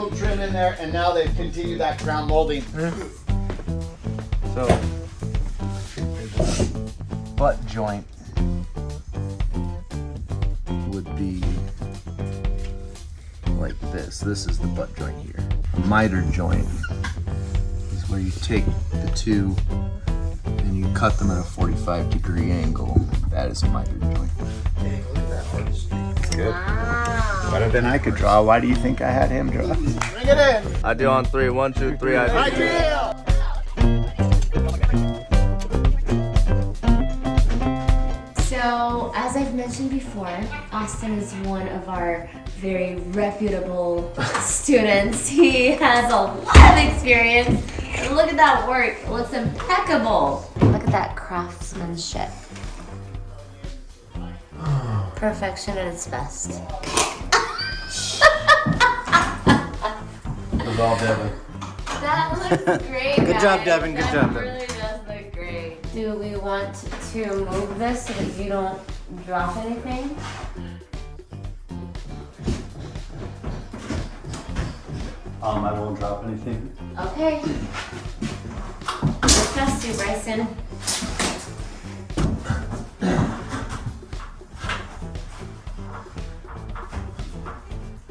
little trim in there, and now they've continued that crown molding. So, butt joint would be like this. This is the butt joint here. A miter joint is where you take the two and you cut them at a 45-degree angle. That is a miter joint. Hey, look at that artistry. It's good. Wow. Better than I could draw. Why do you think I had him draw? Bring it in. I do on 3. 1, 2, 3. I do. So, as I've mentioned before, Austin is one of our very reputable students. He has a lot of experience. And look at that work. It looks impeccable. Look at that craftsmanship. Perfection at its best. It was all Devin. That looks great, Good guys. job, Devin. Good job, That Devin. really does look great. Do we want to move this so that you don't drop anything? I won't drop anything. Okay. I trust you, Bryson.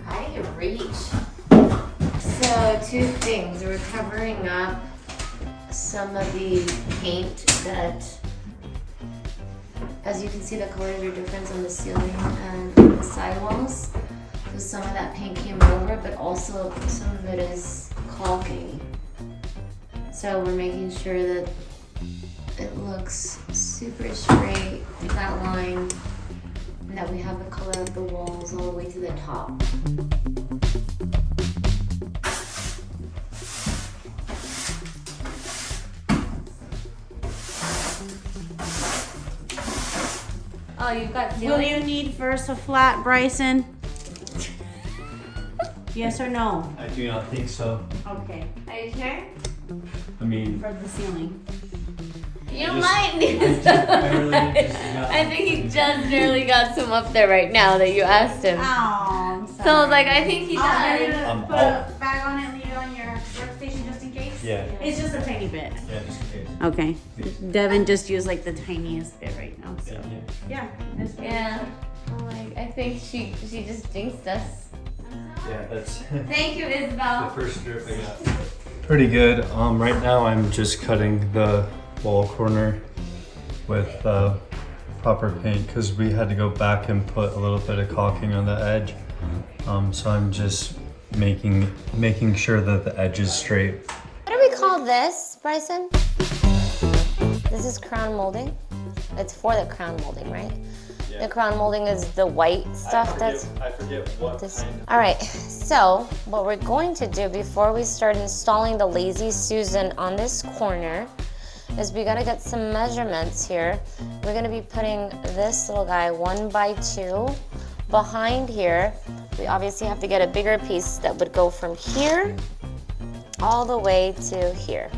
How do you reach? So, two things. We're covering up some of the paint that, as you can see, the colors are different on the ceiling and the sidewalls. So some of that paint came over, but also some of it is caulking. So we're making sure that it looks super straight, that line, and that we have the color of the walls all the way to the top. Oh, you've got Will you need first a flat, Bryson? Yes or no? I do not think so. Okay. Are you sure? I mean, For the ceiling. You just- might need I really just got. I think he just barely got some up there right now that you asked him. Oh, I'm sorry. So I was like, I think he I'll does. put a bag on it, leave it on your workstation just in case? Yeah. It's just a tiny bit. Yeah, just in case. Okay. Devin just used like the tiniest bit right now, so. Yeah. Yeah. that's fine. Yeah. I'm like, I think she just jinxed us. Yeah, that's Thank you, the Isabel. first strip I got. Pretty good. Right now I'm just cutting the wall corner with proper paint because we had to go back and put a little bit of caulking on the edge. So I'm just making sure that the edge is straight. What do we call this, Bryson? This is crown molding. It's for the crown molding, right? The crown molding is the white stuff that's... I forget what This. All right, so what we're going to do before we start installing the Lazy Susan on this corner is we gotta get some measurements here. We're gonna be putting this little guy 1 by 2 behind here. We obviously have to get a bigger piece that would go from here all the way to here.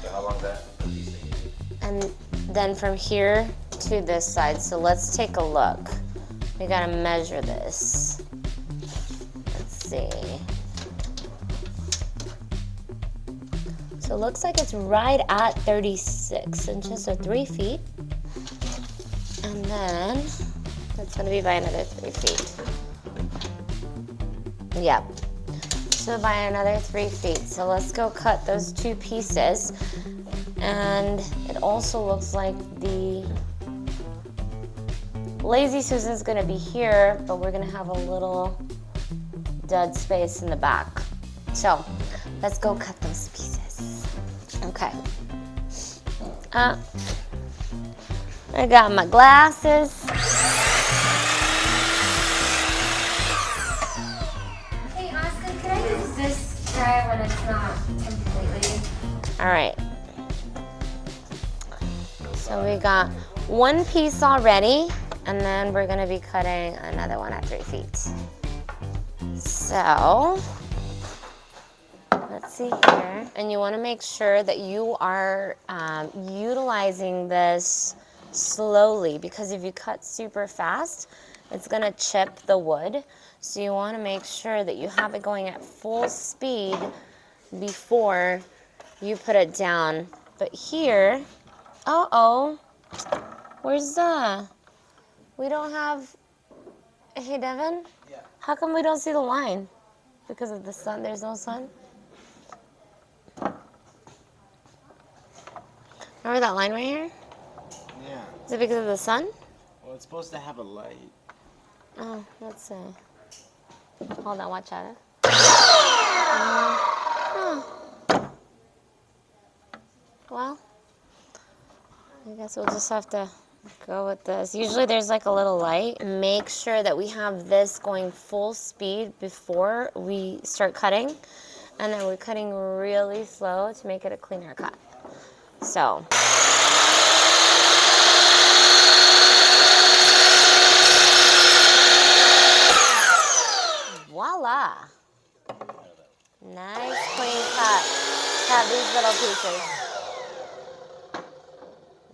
So how long that piece thing? And then from here to this side. So let's take a look. We gotta measure this. Let's see. So it looks like it's right at 36 inches, so 3 feet. And then that's gonna be by another 3 feet. Yep. So by another 3 feet. So let's go cut those 2 pieces. And it also looks like the Lazy Susan's gonna be here, but we're gonna have a little dead space in the back. So let's go cut those pieces. Okay. I got my glasses. Hey Oscar, can I use this tray when it's not completely? All right. So we got 1 piece already, and then we're gonna be cutting another one at 3 feet. So, let's see here. And you wanna make sure that you are utilizing this slowly, because if you cut super fast, it's gonna chip the wood. So you want to make sure that you have it going at full speed before you put it down. But here, where's the, we don't have, hey Devin? Yeah. How come we don't see the line? Because of the sun, there's no sun? Remember that line right here? Yeah. Is it because of the sun? Well, it's supposed to have a light. Oh, let's see. Hold on, watch out. Well, I guess we'll just have to go with this. Usually there's like a little light. Make sure that we have this going full speed before we start cutting. And then we're cutting really slow to make it a cleaner cut. So. Voila. Nice clean cut. Cut these little pieces.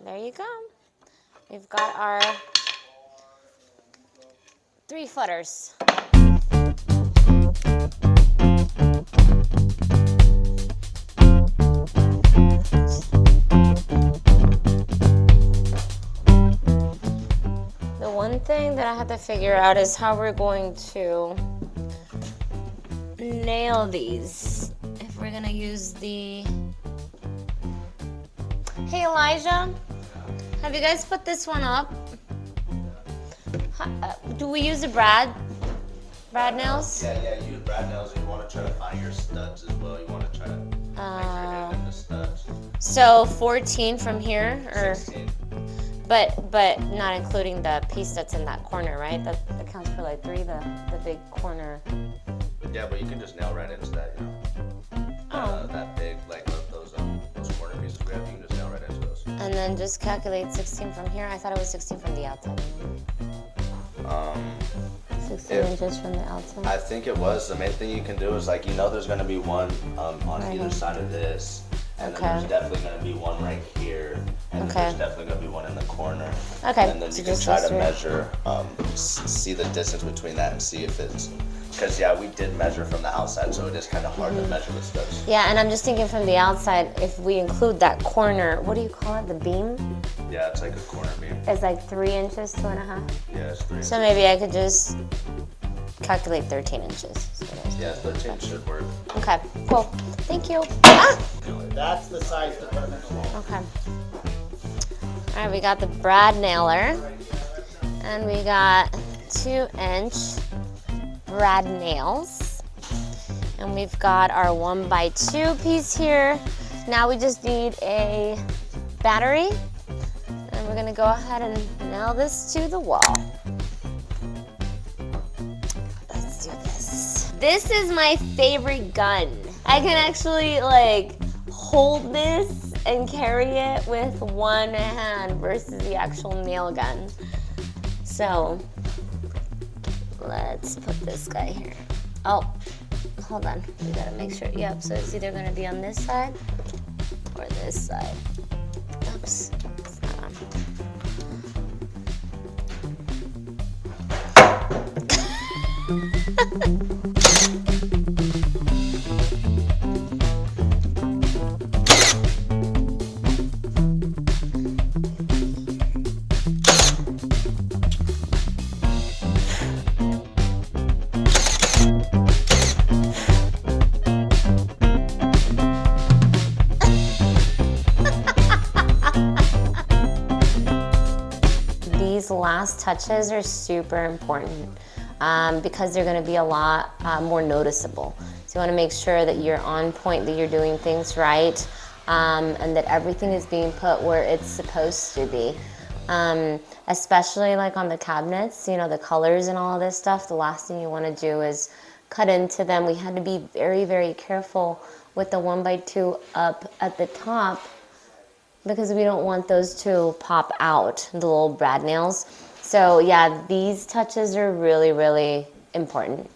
There you go. We've got our 3-footers. The one thing that I have to figure out is how we're going to nail these. If we're gonna use the... Hey Elijah, have you guys put this one up? Do we use the Brad nails? Yeah, use brad nails. You want to try to find your studs as well. You want to try to make your hand in the studs. So 14 from here, or 16. but not including the piece that's in that corner, right? That counts for like 3, the big corner. Yeah, but you can just nail right into that, you know. That big, like those corner pieces we have, you can just nail right into those. And then just calculate 16 from here. I thought it was 16 from the outside. 16 inches from the outside. I think it was. The main thing you can do is, like, you know, there's gonna be one on either side of this, and then there's definitely gonna be one right here, and then there's definitely gonna be one in the corner. Okay. And then so you can try to measure, see the distance between that and see if it's, because we did measure from the outside, so it is kind of hard to measure with studs. Yeah, and I'm just thinking from the outside, if we include that corner, what do you call it, the beam? Yeah, it's like a corner beam. It's like 3 inches, 2.5. Yeah, it's 3 inches. So maybe I could just calculate 13 inches. Yeah, 13 should work. Okay, cool. Thank you. Ah! That's the size to put in the wall. Okay. All right, we got the brad nailer, and we got 2-inch brad nails, and we've got our 1x2 piece here. Now we just need a battery, and we're gonna go ahead and nail this to the wall. Let's do this. This is my favorite gun. I can actually like hold this and carry it with one hand versus the actual nail gun. So let's put this guy here. Oh, hold on. We gotta make sure. Yep, so it's either gonna be on this side or this side. Oops, it's not on. These last touches are super important because they're going to be a lot more noticeable. So you want to make sure that you're on point, that you're doing things right, and that everything is being put where it's supposed to be. Especially like on the cabinets, you know, the colors and all of this stuff, the last thing you want to do is cut into them. We had to be very, very careful with the 1x2 up at the top, because we don't want those to pop out, the little brad nails. So yeah, these touches are really, really important.